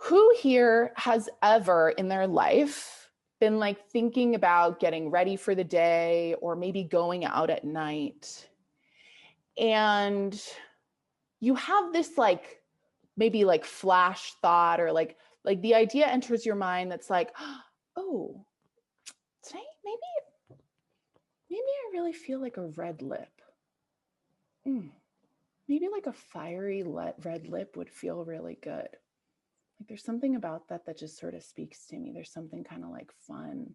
Who here has ever in their life been like thinking about getting ready for the day or maybe going out at night, and you have this like maybe like flash thought, or like the idea enters your mind that's like, oh, today maybe I really feel like a red lip. Maybe like a fiery red lip would feel really good. Like there's something about that that just sort of speaks to me. There's something kind of like fun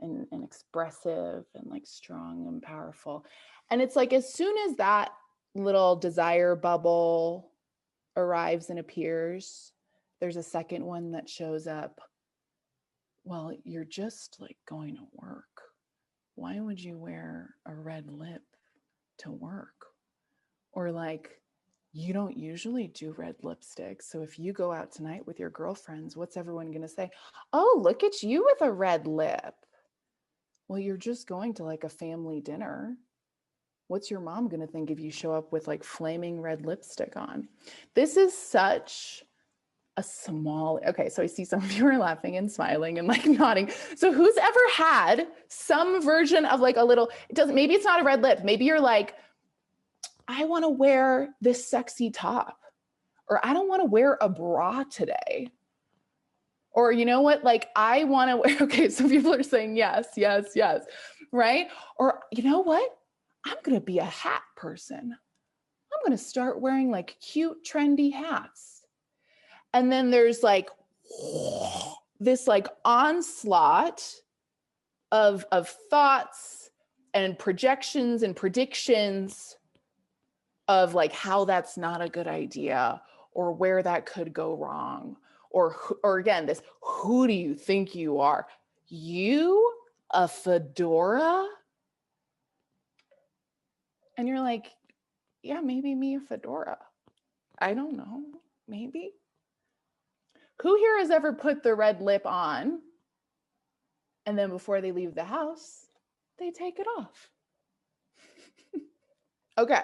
and expressive and like strong and powerful. And it's like as soon as that little desire bubble arrives and appears, there's a second one that shows up. Well, you're just like going to work. Why would you wear a red lip to work? Or like, you don't usually do red lipstick. So if you go out tonight with your girlfriends, what's everyone going to say? Oh, look at you with a red lip. Well, you're just going to like a family dinner. What's your mom going to think if you show up with like flaming red lipstick on? This is such a small, okay, so I see some of you are laughing and smiling and like nodding. So who's ever had some version of like a little, it doesn't, maybe it's not a red lip. Maybe you're like, I want to wear this sexy top, or I don't want to wear a bra today. Or you know what, like I want to wear, okay, some people are saying yes, yes, yes, right? Or you know what? I'm going to be a hat person. I'm going to start wearing like cute, trendy hats. And then there's like this like onslaught of thoughts and projections and predictions of like how that's not a good idea or where that could go wrong. Or again, this, who do you think you are? You, a fedora? And you're like, yeah, maybe me a fedora. I don't know, maybe. Who here has ever put the red lip on and then before they leave the house, they take it off? Okay.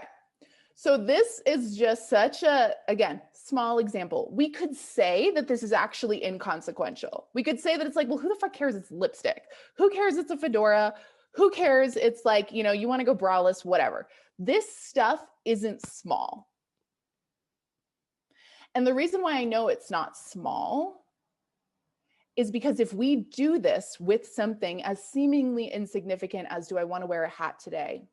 So this is just such a, again, small example. We could say that this is actually inconsequential. We could say that it's like, well, who the fuck cares it's lipstick? Who cares it's a fedora? Who cares it's like, you know, you want to go braless, whatever. This stuff isn't small. And the reason why I know it's not small is because if we do this with something as seemingly insignificant as, do I want to wear a hat today?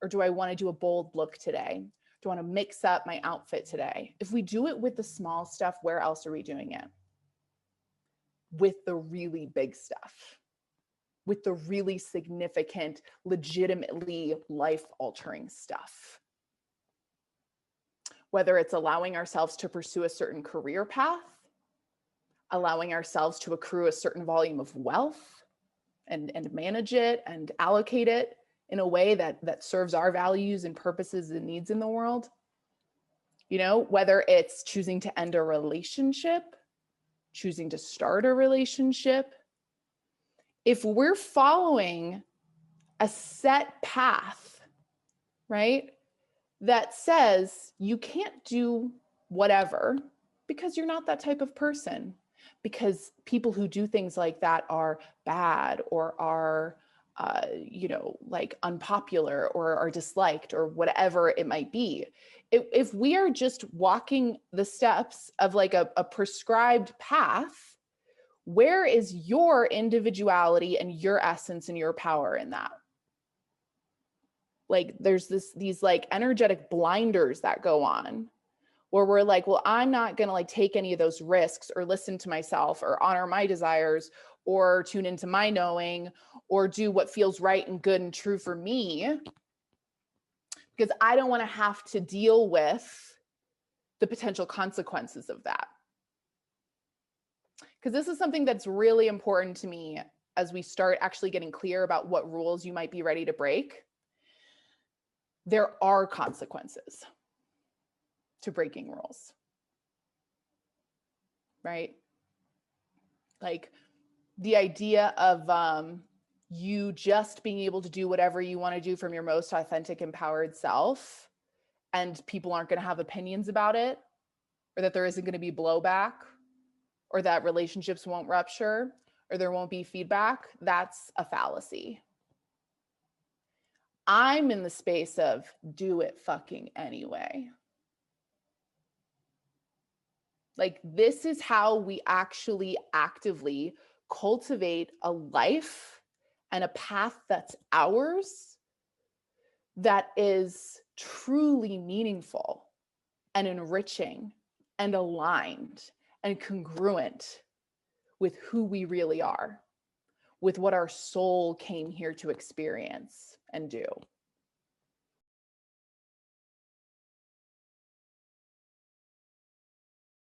Or do I want to do a bold look today? Do I want to mix up my outfit today? If we do it with the small stuff, where else are we doing it? With the really big stuff, with the really significant, legitimately life-altering stuff. Whether it's allowing ourselves to pursue a certain career path, allowing ourselves to accrue a certain volume of wealth and manage it and allocate it in a way that serves our values and purposes and needs in the world. You know, whether it's choosing to end a relationship, choosing to start a relationship. If we're following a set path, right, that says you can't do whatever because you're not that type of person, because people who do things like that are bad or are you know, like unpopular or are disliked or whatever it might be. If we are just walking the steps of like a prescribed path, where is your individuality and your essence and your power in that? Like there's these like energetic blinders that go on where we're like, well, I'm not going to like take any of those risks or listen to myself or honor my desires or tune into my knowing or do what feels right and good and true for me, because I don't want to have to deal with the potential consequences of that. Because this is something that's really important to me as we start actually getting clear about what rules you might be ready to break. There are consequences to breaking rules, right? Like the idea of you just being able to do whatever you want to do from your most authentic, empowered self, and people aren't going to have opinions about it, or that there isn't going to be blowback, or that relationships won't rupture, or there won't be feedback, that's a fallacy. I'm in the space of do it fucking anyway. Like, this is how we actually actively cultivate a life and a path that's ours, that is truly meaningful and enriching and aligned and congruent with who we really are, with what our soul came here to experience and do.